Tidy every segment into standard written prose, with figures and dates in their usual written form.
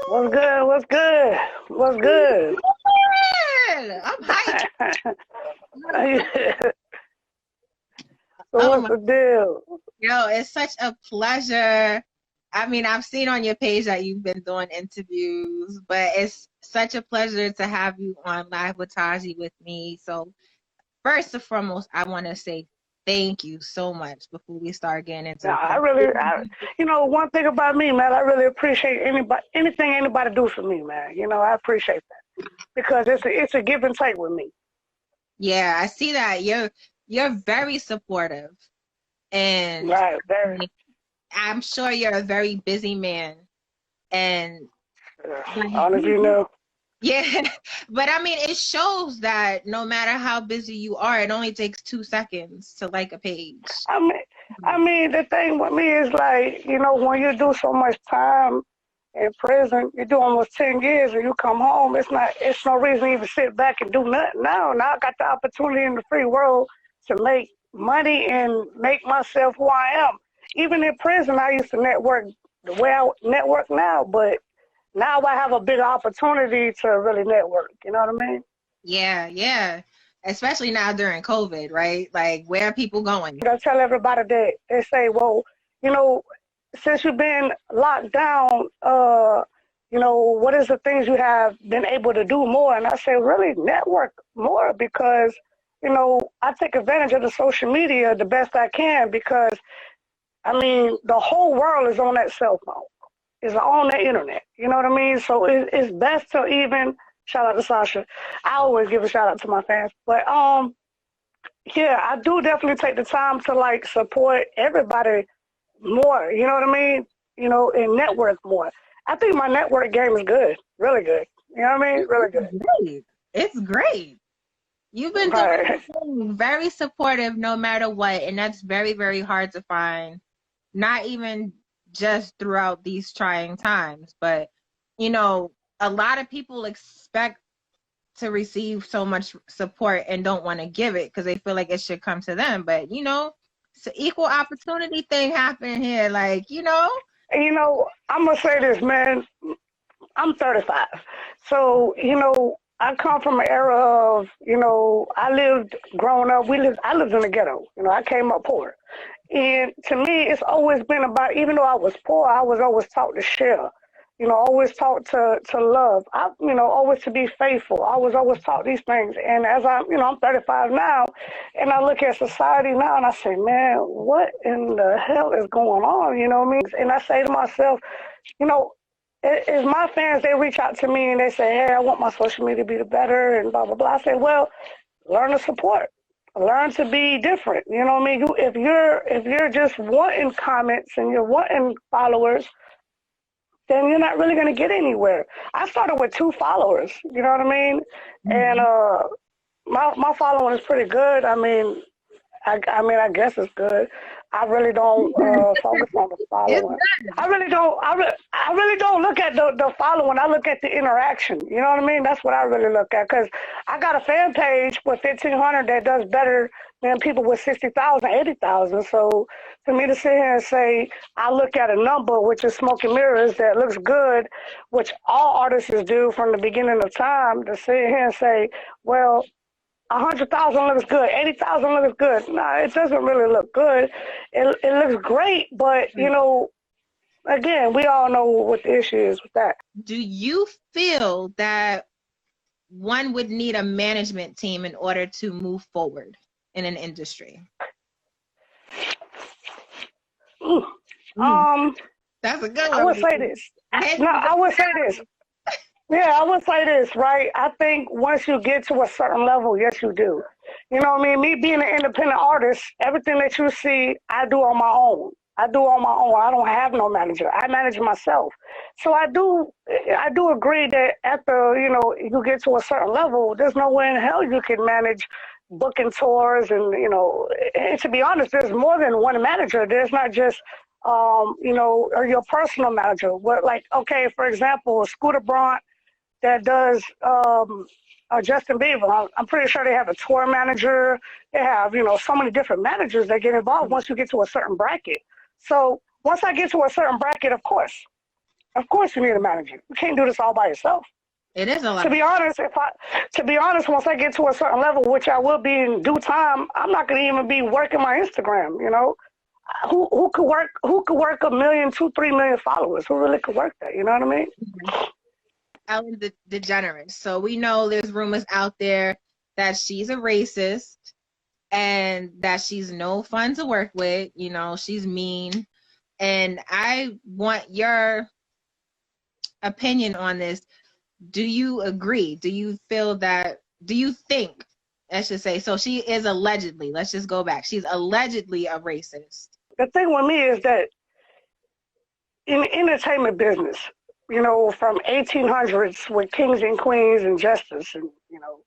What's good? What's good? What's good? Good. I'm hyped. So Oh what's my, the deal? yo, it's such a pleasure. I mean, I've seen on your page that you've been doing interviews, but it's such a pleasure to have you on Live with Taji with me. So first and foremost, I want to say thank you so much before we start getting Now, into the one thing about me, man, I really appreciate anything anybody do for me, man. I appreciate that because it's a give and take with me. yeah, I see that you're very supportive and Right, very. I'm sure you're a very busy man and Honestly, know. yeah, but I mean, it shows that no matter how busy you are, it only takes 2 seconds to like a page. I mean, I mean, the thing with me is like, when you do so much time in prison, you do almost 10 years, and you come home. It's no reason to even sit back and do nothing. Now I got the opportunity in the free world to make money and make myself who I am. Even in prison, I used to network the way I network now, but now I have a big opportunity to really network. You know what I mean? Yeah, yeah. Especially now during COVID, right? Like, where are people going? I tell everybody that they say, well, you know, since you've been locked down, what is the things you have been able to do more? And I say, really network more because, I take advantage of the social media the best I can because, I mean, the whole world is on that cell phone, is on the internet. You know what I mean? So it's best to even, shout out to Sasha. I always give a shout out to my fans. But, yeah, I do definitely take the time to like support everybody more. You know what I mean? And network more. I think my network game is good, really good. You know what I mean? Really good. Great. It's great. You've been doing Right. something very supportive no matter what, and that's very, very hard to find. Not even just throughout these trying times, but a lot of people expect to receive so much support and don't want to give it because they feel like it should come to them. But it's an equal opportunity thing happening here. Like, And, I'm gonna say this, man. I'm 35, so I come from an era of I lived growing up. I lived in the ghetto. I came up poor, and to me, it's always been about. Even though I was poor, I was always taught to share. Always taught to love. Always to be faithful. I was always taught these things. And as I'm 35 now, and I look at society now, and I say, man, what in the hell is going on? You know what I mean? And I say to myself, you know, is my fans, they reach out to me and they say, hey, I want my social media to be the better and blah, blah, blah. I say, well, learn to support. Learn to be different. You know what I mean? If you're just wanting comments and you're wanting followers, then you're not really gonna get anywhere. I started with 2 followers, you know what I mean? And Mhm. my following is pretty good. I guess it's good. I really don't focus on the It's following. I really don't look at the following. I look at the interaction. You know what I mean? That's what I really look at because I got a fan page with 1,500 that does better than people with 60,000, 80,000. So for me to sit here and say I look at a number which is smoke and mirrors that looks good, which all artists do from the beginning of time, to sit here and say, well, 100,000 looks good. 80,000 looks good. No, it doesn't really look good. It looks great, but again, we all know what the issue is with that. Do you feel that one would need a management team in order to move forward in an industry? Mm. Mm, Um, that's a good I one. would say this. I had No, to I would say this. Yeah, I would say this, right? I think once you get to a certain level, yes, you do. You know what I mean? Me being an independent artist, everything that you see, I do on my own. I do on my own. I don't have no manager. I manage myself. So I do agree that after, you get to a certain level, there's no way in hell you can manage booking tours and to be honest, there's more than one manager. There's not just, or your personal manager. What, like, okay, for example, Scooter Braun that does Justin Bieber. I'm pretty sure they have a tour manager. They have, so many different managers that get involved once you get to a certain bracket. So once I get to a certain bracket, of course, Of course you need a manager. You can't do this all by yourself. It is a lot. To be honest, once I get to a certain level, which I will be in due time, I'm not gonna even be working my Instagram. You know, who could work? Who could work 1 million, 2, 3 million followers? Who really could work that? You know what I mean? Ellen DeGeneres. So we know there's rumors out there that she's a racist and that she's no fun to work with. You know, she's mean. And I want your opinion on this. Do you agree? Do you feel that, do you think, I should say, so she is allegedly, let's just go back, she's allegedly a racist. The thing with me is that in the entertainment business, you know, from 1800s with kings and queens and justice, and, you know,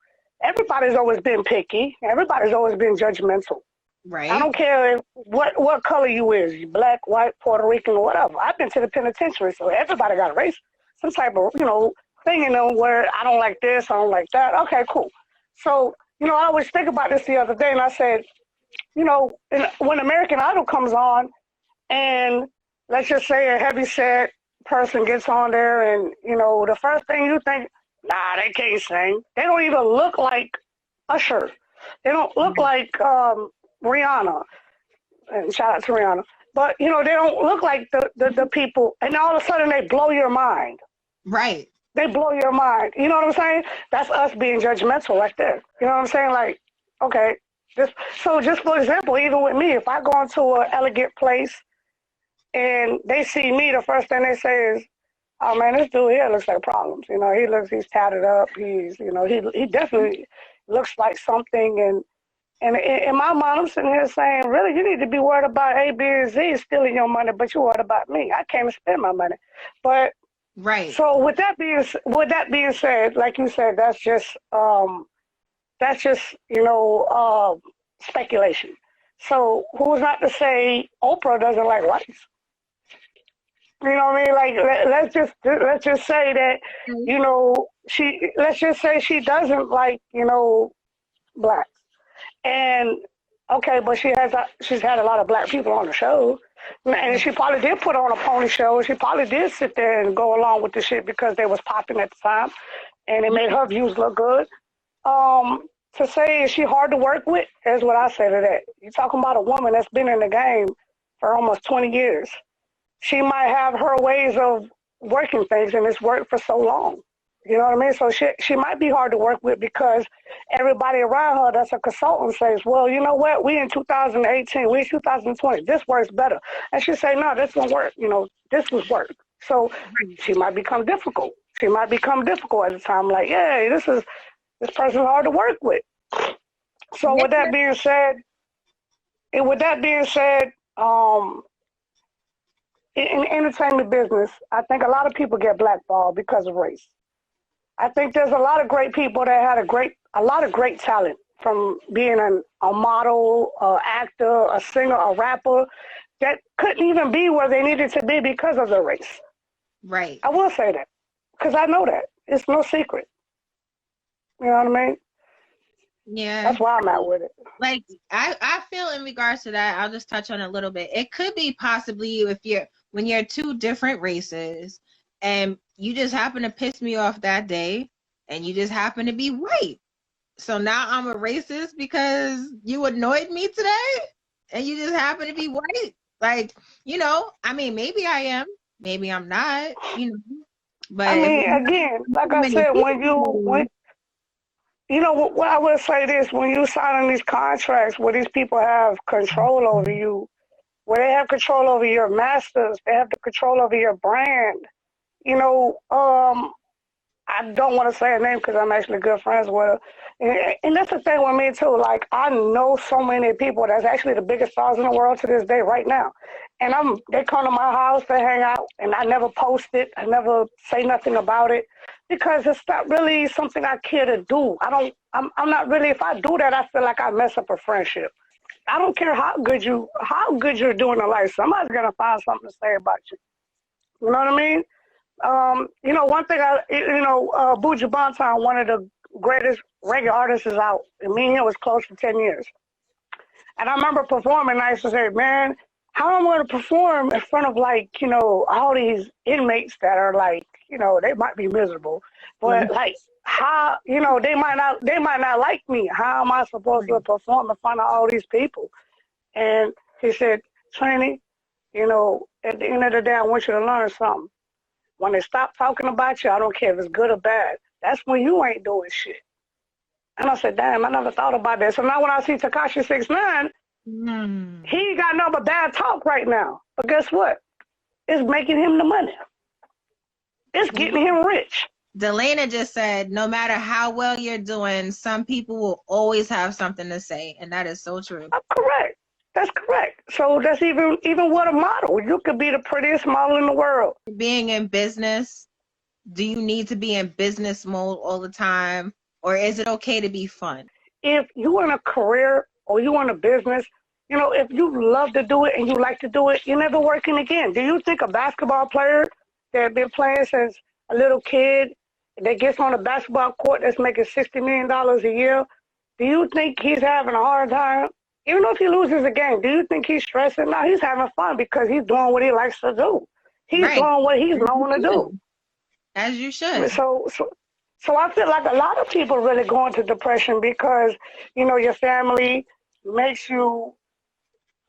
everybody's always been picky. Everybody's always been judgmental. Right. I don't care what color you is, you black, white, Puerto Rican, or whatever. I've been to the penitentiary, so everybody got a race, some type of, you know, thing in them where I don't like this, I don't like that. Okay, cool. So, you know, I always think about this the other day, and I said, you know, when American Idol comes on, and let's just say a heavyset person gets on there, and, you know, the first thing you think, nah, they can't sing. They don't even look like Usher. They don't look like Rihanna. And shout out to Rihanna. But, you know, they don't look like the people, and all of a sudden they blow your mind. Right. They blow your mind. You know what I'm saying? That's us being judgmental right there. You know what I'm saying? Like, okay, just for example, even with me, if I go into an elegant place and they see me, the first thing they say is, oh man, this dude here looks like problems. You know, he's tatted up. He's, you know, he definitely looks like something. And in my mind, I'm sitting here saying, really, you need to be worried about A, B, and Z stealing your money, but you're worried about me. I came to spend my money. But right. So with that being said, like you said, that's just you know, speculation. So who's not to say Oprah doesn't like whites? You know what I mean? Like let's just say that, you know, let's just say she doesn't like, you know, blacks. And okay, but she's had a lot of black people on the show. And she probably did put on a pony show. She probably did sit there and go along with the shit because they was popping at the time, and it made her views look good. To say, is she hard to work with? Is what I say to that. You're talking about a woman that's been in the game for almost 20 years. She might have her ways of working things, and it's worked for so long. You know what I mean? So she might be hard to work with because everybody around her that's a consultant says, well, you know what? We in 2018, we in 2020. This works better. And she say, no, this won't work. You know, this was work. So she might become difficult. She might become difficult at the time. Like, yeah, this person's hard to work with. So with that being said, in entertainment business, I think a lot of people get blackballed because of race. I think there's a lot of great people that had a lot of great talent, from being a model, an actor, a singer, a rapper, that couldn't even be where they needed to be because of their race. Right. I will say that because I know that. It's no secret. You know what I mean? Yeah. That's why I'm at with it. Like, I feel in regards to that, I'll just touch on it a little bit. It could be possibly when you're two different races and you just happen to piss me off that day and you just happen to be white. So now I'm a racist because you annoyed me today and you just happen to be white. Like, you know, I mean, maybe I am, maybe I'm not, you know. But I mean, again, like I said, when you know, what I will say this, when you sign these contracts where these people have control over you, where they have control over your masters, they have the control over your brand, you know, I don't want to say her name because I'm actually good friends with her. And that's the thing with me too. Like, I know so many people that's actually the biggest stars in the world to this day right now. And they come to my house, they hang out, and I never post it. I never say nothing about it because it's not really something I care to do. I'm not really, if I do that, I feel like I mess up a friendship. I don't care how good you're doing in life. Somebody's going to find something to say about you. You know what I mean? You know, one thing Buju Banton, one of the greatest reggae artists, is out. And me and him was close for 10 years. And I remember performing, and I used to say, man, how I'm going to perform in front of like, all these inmates that are like, they might be miserable, but like how, they might not like me. How am I supposed to perform in front of all these people? And he said, Trini, at the end of the day, I want you to learn something. When they stop talking about you, I don't care if it's good or bad. That's when you ain't doing shit. And I said, damn, I never thought about that. So now when I see Tekashi 6ix9ine, he ain't got nothing but bad talk right now. But guess what? It's making him the money. It's getting him rich. Delana just said, no matter how well you're doing, some people will always have something to say. And that is so true. That's correct. That's correct. So that's even with a model. You could be the prettiest model in the world. Being in business, do you need to be in business mode all the time? Or is it okay to be fun? If you in a career or you in a business, if you love to do it and you like to do it, you're never working again. Do you think a basketball player that been playing since a little kid that gets on a basketball court that's making $60 million a year, do you think he's having a hard time? Even if he loses a game, do you think he's stressing? No, he's having fun because he's doing what he likes to do. He's doing what he's known to do. As you should. So I feel like a lot of people really go into depression because, your family makes you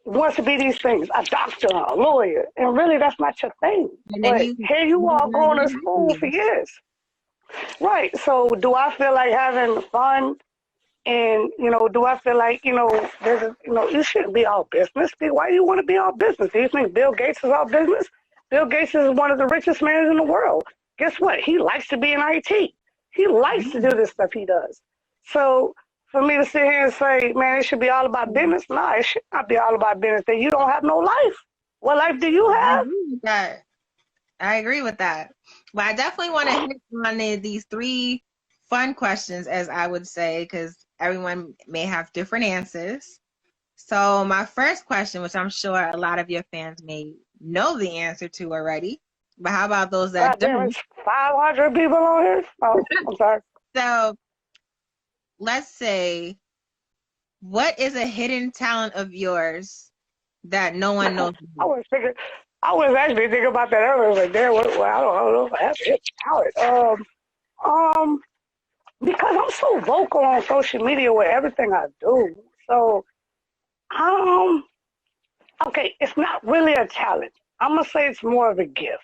want to be these things, a doctor, a lawyer, and really that's not your thing. But here you are going to school for years. Right. So do I feel like having fun? And, do I feel like, you shouldn't be all business. Why do you want to be all business? Do you think Bill Gates is all business? Bill Gates is one of the richest men in the world. Guess what? He likes to be in IT. He likes to do this stuff he does. So for me to sit here and say, man, it should be all about business, no, it should not be all about business. Then you don't have no life. What life do you have? I agree with that. But I definitely want to hit on these 3 fun questions, as I would say, because everyone may have different answers. So my first question, which I'm sure a lot of your fans may know the answer to already, but how about those that don't? 500 people on here? Oh, I'm sorry. So let's say, what is a hidden talent of yours that no one knows? I was actually thinking about that earlier. I was like, damn, I don't know if I have a hidden talent. Because I'm so vocal on social media with everything I do. So, okay, it's not really a talent. I'm going to say it's more of a gift.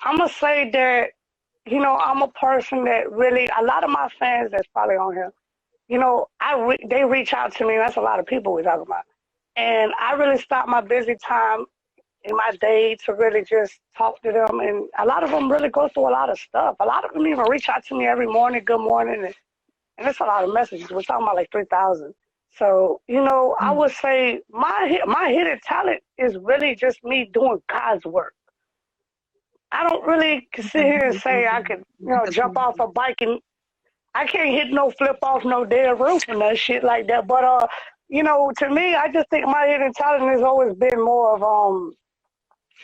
I'm going to say that, I'm a person that really, a lot of my fans that's probably on here, they reach out to me. That's a lot of people we're talking about. And I really stop my busy time in my day to really just talk to them. And a lot of them really go through a lot of stuff. A lot of them even reach out to me every morning, good morning. And it's a lot of messages. We're talking about like 3,000. So, I would say my hidden talent is really just me doing God's work. I don't really sit here and say I could, jump off a bike and I can't hit no flip off no dead roof and that shit like that. But, to me, I just think my hidden talent has always been more of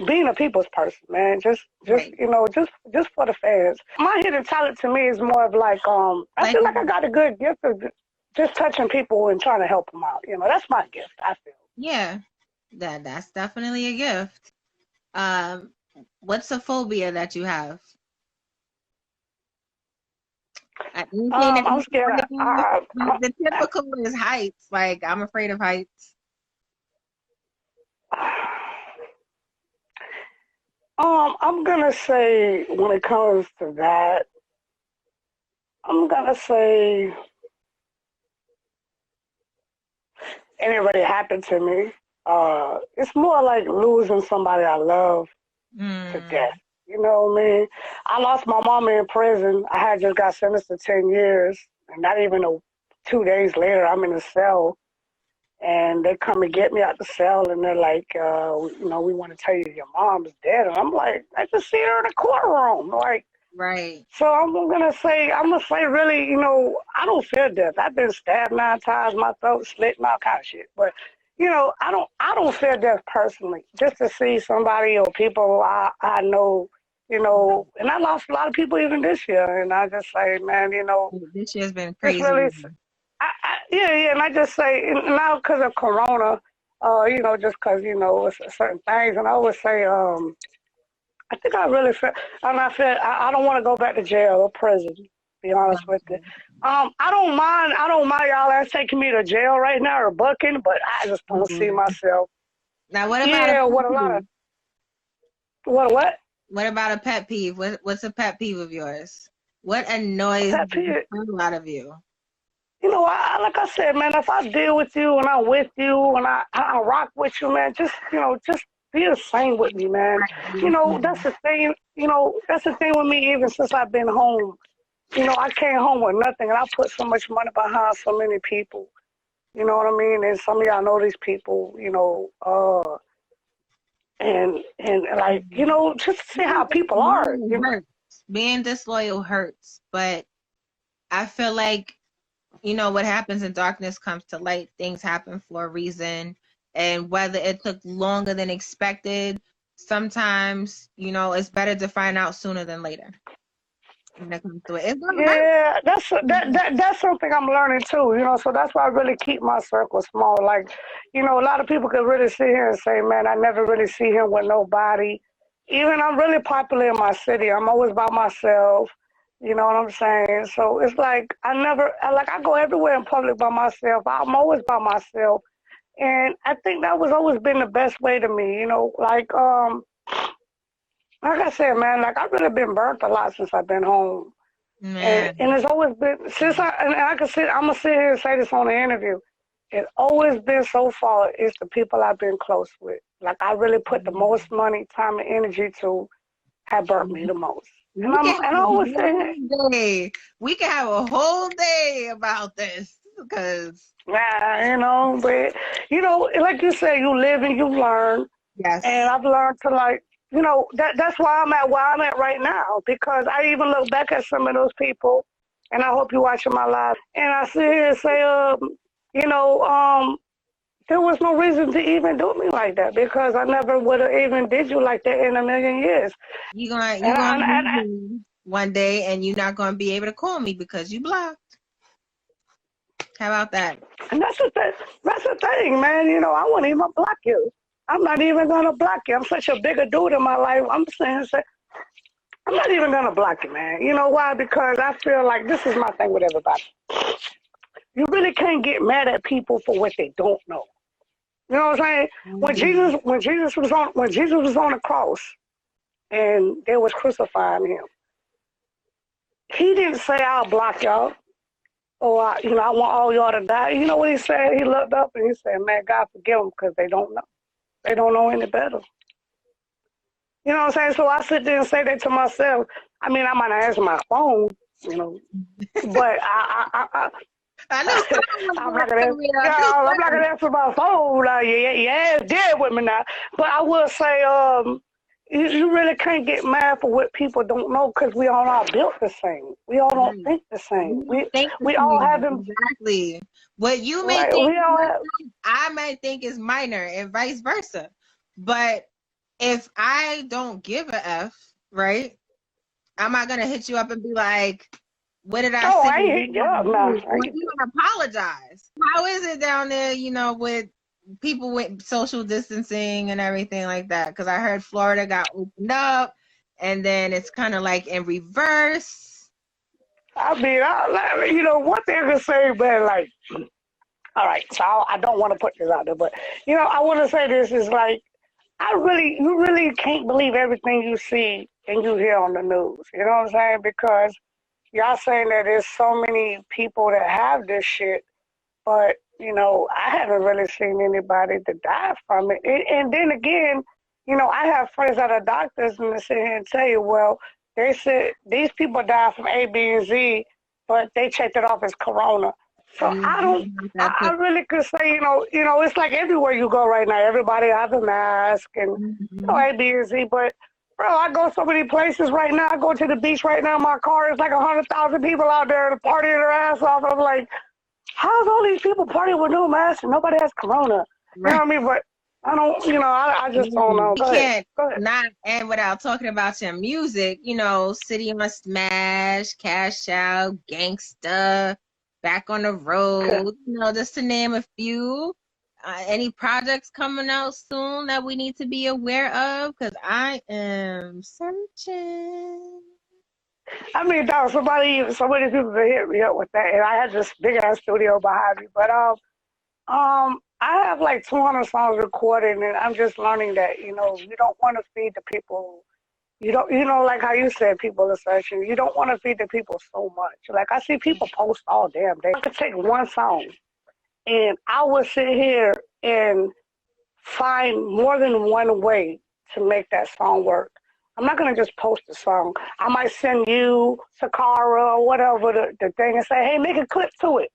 being a people's person, man. Just for the fans. My hidden talent to me is more of like, I feel like I got a good gift of just touching people and trying to help them out. That's my gift, I feel. Yeah, that's definitely a gift. What's a phobia that you have? I'm scared. The typical is heights. Like, I'm afraid of heights. I'm gonna say when it comes to that, I'm gonna say it ain't really happened to me. It's more like losing somebody I love to death. You know what I mean? I lost my mama in prison. I had just got sentenced to 10 years, and not even 2 days later, I'm in a cell. And they come and get me out the cell, and they're like, we want to tell you your mom's dead. And I'm like, I just see her in the courtroom. Like, right. So I'm gonna say really, I don't fear death. I've been stabbed 9 times, my throat slit, and all kind of shit. But, I don't fear death personally. Just to see somebody or people I know, and I lost a lot of people even this year. And I just say, man, this year's been crazy. Really, and I just say now because of Corona, just 'cause, it's certain things. And I always say, I think I really feel, and I don't want to go back to jail or prison, to be honest with you. I don't mind y'all ass taking me to jail right now or bucking, but I just don't see Mhm. myself. Now, what about a Yeah, pet what a lot peeve? of, what? What about a pet peeve? What's a pet peeve of yours? What annoys Pet the peeve. hell out of you? Like I said, man, if I deal with you and I'm with you and I rock with you, man, just be the same with me, man. That's the thing. That's the thing with me. Even since I've been home, I came home with nothing, and I put so much money behind so many people. You know what I mean? And some of y'all know these people. And like just to see how people are. Being hurts. Being disloyal hurts, but I feel like what happens in darkness comes to light. Things happen for a reason, and whether it took longer than expected, sometimes it's better to find out sooner than later. When it comes to it, it's gonna hurt. Yeah, that's something I'm learning too. So that's why I really keep my circle small. Like, a lot of people could really sit here and say, "Man, I never really see him with nobody." Even I'm really popular in my city. I'm always by myself. You know what I'm saying? So it's like I go everywhere in public by myself. I'm always by myself, and I think that was always been the best way to me. Like I said, man, like I've really been burnt a lot since I've been home. And Man, it's always been since I'm gonna sit here and say this on the interview. It's always been so far. It's the people I've been close with. Like I really put the most money, time, and energy to have burnt me the most. And we can have I always a say, whole day. We can have a whole day about this because nah, but like you said, you live and you learn. And yes, I've learned to that's why I'm at where I'm at right now, because I even look back at some of those people, and I hope you're watching my live, and I sit here and say, you know, um, there was no reason to even do me like that, because I never would have even did you like that in a million years. you And I, gonna and, leave and, me one day and you're not gonna be able to call me because you blocked. How about that? and that's the thing. That's the thing, man. I wouldn't even block you. I'm not even gonna block you. I'm such a bigger dude in my life. I'm saying, I'm not even gonna block you, man. You know why? Because I feel like this is my thing with everybody. You really can't get mad at people for what they don't know. You know what I'm saying? Mhm. When Jesus was on the cross and they was crucifying him, he didn't say, "I'll block y'all," or I want all y'all to die. You know what he said? He looked up and he said, "Man, God forgive them because they don't know. They don't know any better." You know what I'm saying? So I sit there and say that to myself. I mean, I might not answer my phone, you know, but I knew someone I'm was not gonna, coming up. yeah, I'm not gonna answer my phone. Yeah, it's dead with me now. But I will say, you really can't get mad for what people don't know, because we all are built the same. We all don't Right. think the same. We don't think the We all same. have them. Exactly. What you may Right? think We is all have. minor, I may think is minor, and vice versa. But if I don't give a F, right? I'm not gonna hit you up and be like, "What did I Oh, say?" I ain't hitting you up now. Or even apologize. How is it down there? With people with social distancing and everything like that? Because I heard Florida got opened up, and then it's kind of like in reverse. I mean, one thing I can say, man, like, all right, so I don't want to put this out there, but I want to say this is like, you really can't believe everything you see and you hear on the news. You know what I'm saying? Because y'all saying that there's so many people that have this shit, but I haven't really seen anybody to die from it. And then again, I have friends that are doctors, and they sit here and tell you, well, they said these people died from A, B, and Z, but they checked it off as corona. So I don't. I really could say, it's like everywhere you go right now, everybody has a mask and Mhm. A, B, and Z. But bro, I go so many places right now. I go to the beach right now. My car is like 100,000 people out there partying their ass off. I'm like, how's all these people partying with no mask and nobody has corona? You know Right. what I mean? But I don't, I just don't know. We Go ahead. can't Go ahead. not end without talking about your music. City on Smash, Cash Out, Gangsta, Back on the Okay. Road. Just to name a few. any projects coming out soon that we need to be aware of? Because I am searching. I mean, dog, so many people have hit me up with that, and I had this big ass studio behind me. But I have like 200 songs recorded, and I'm just learning that you don't want to feed the people. You don't, like how you said, people are searching. You don't want to feed the people so much. Like I see people post all damn day. I could take one song, and I would sit here and find more than one way to make that song work. I'm not gonna just post a song. I might send you, Sakara, or whatever the thing and say, hey, make a clip to it.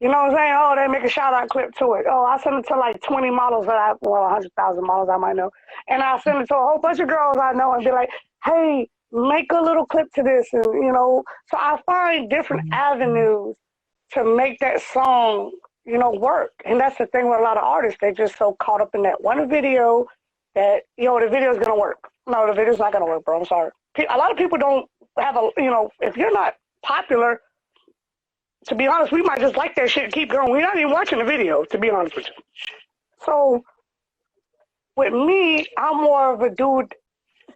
You know what I'm saying? Oh, they make a shout out clip to it. Oh, I send it to like 20 models 100,000 models I might know. And I'll send it to a whole bunch of girls I know and be like, hey, make a little clip to this. And, so I find different avenues to make that song, work. And that's the thing with a lot of artists. They just so caught up in that one video that, the video's going to work. No, the video's not going to work, bro. I'm sorry. A lot of people don't have if you're not popular, to be honest, we might just like that shit and keep going. We're not even watching the video, to be honest with you. So, with me, I'm more of a dude.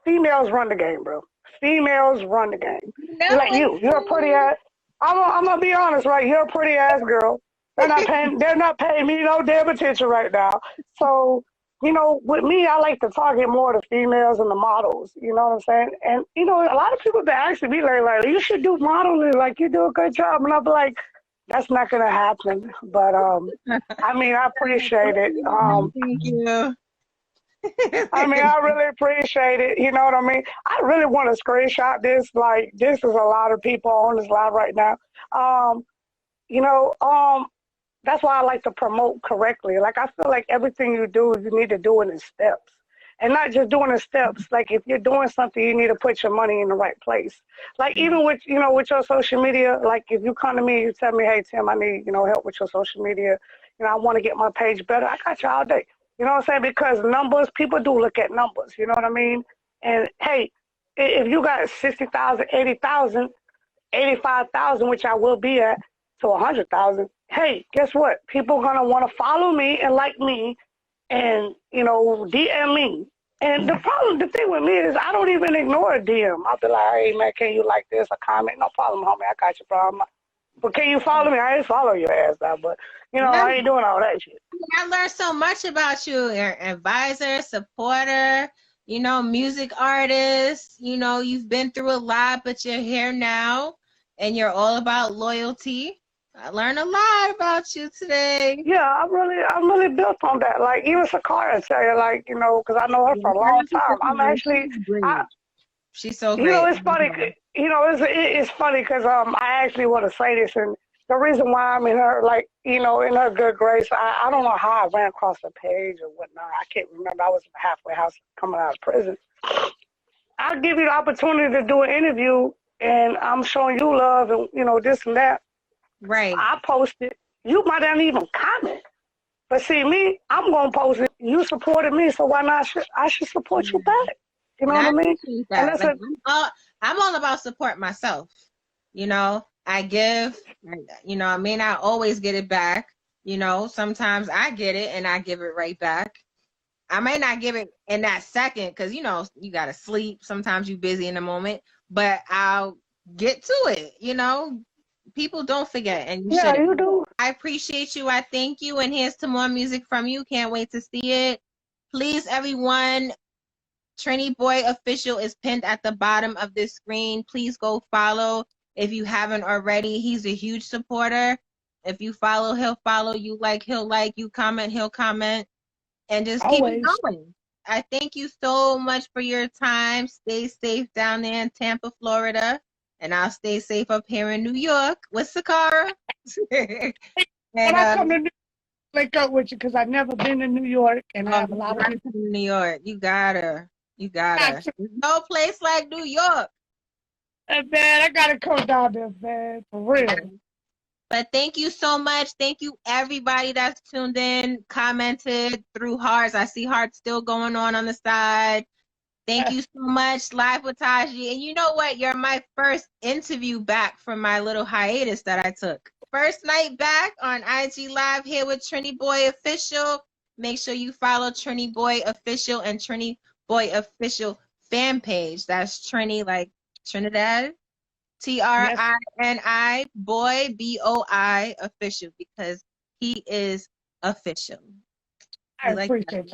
Females run the game, bro. Females run the game. No, like you. You're a pretty ass. I'm gonna be honest, right? You're a pretty ass girl. They're not paying me no damn attention right now. So, with me, I like to target more the females and the models. You know what I'm saying? And a lot of people that actually be like, you should do modeling. Like you do a good job. And I'll be like, that's not gonna happen. But I mean, I appreciate it. Thank you. I mean, I really appreciate it. You know what I mean? I really want to screenshot this. Like, this is a lot of people on this live right now. You know, that's why I like to promote correctly. Like, I feel like everything you do, you need to do it in steps. And not just doing the steps. Like, if you're doing something, you need to put your money in the right place. Like, even with, with your social media, like, if you come to me, you tell me, hey, Tim, I need, help with your social media. I want to get my page better. I got you all day. You know what I'm saying? Because numbers, people do look at numbers. You know what I mean? And, hey, if you got 60,000, 80,000, 85,000, which I will be at, to 100,000, hey, guess what? People are going to want to follow me and like me and, DM me. And the thing with me is I don't even ignore a DM. I'll be like, hey, man, can you like this? A comment? No problem, homie. I got you, bro. But can you follow me? I ain't follow your ass now, but, I ain't doing all that shit. I learned so much about you. You're an advisor, supporter, music artist. You've been through a lot, but you're here now, and you're all about loyalty. I learned a lot about you today. Yeah, I'm really built on that. Like, even Sakara say, like, because I know her for a long time. I'm actually, she's so great. It's funny. It's funny because I actually want to say this, and the reason why I'm in her, like, in her good grace, I don't know how I ran across her page or whatnot. I can't remember. I was in the halfway house coming out of prison. I'll give you the opportunity to do an interview, and I'm showing you love and, this and that. Right. I post it. You might not even comment. But see, me, I'm going to post it. You supported me, so why not? I should support you back. You know what I mean? And like, I'm all about support myself. I give, I may not always get it back. Sometimes I get it and I give it right back. I may not give it in that second because, you got to sleep. Sometimes you're busy in the moment, but I'll get to it, People don't forget, and you yeah, you do. I appreciate you. I thank you, and here's to more music from you. Can't wait to see it. Please, everyone, Trini Boy Official is pinned at the bottom of this screen. Please go follow if you haven't already. He's a huge supporter. If you follow, he'll follow. You like, he'll like. You comment, he'll comment. And just keep it going. I thank you so much for your time. Stay safe down there in Tampa, Florida. And I'll stay safe up here in New York with Sakara. And I come to link up with you because I've never been to New York, and I have a lot of people in New York. You gotta. There's no place like New York. Man, I gotta come down there, man, for real. But thank you so much. Thank you, everybody that's tuned in, commented through hearts. I see hearts still going on the side. Thank you so much, Live with Taji. And you know what? You're my first interview back from my little hiatus that I took. first night back on IG Live here with Trini Boy Official. Make sure you follow Trini Boy Official and Trini Boy Official fan page. That's Trini, like Trinidad, TRINI, Boy, BOI Official, because he is official. I You like that? appreciate you.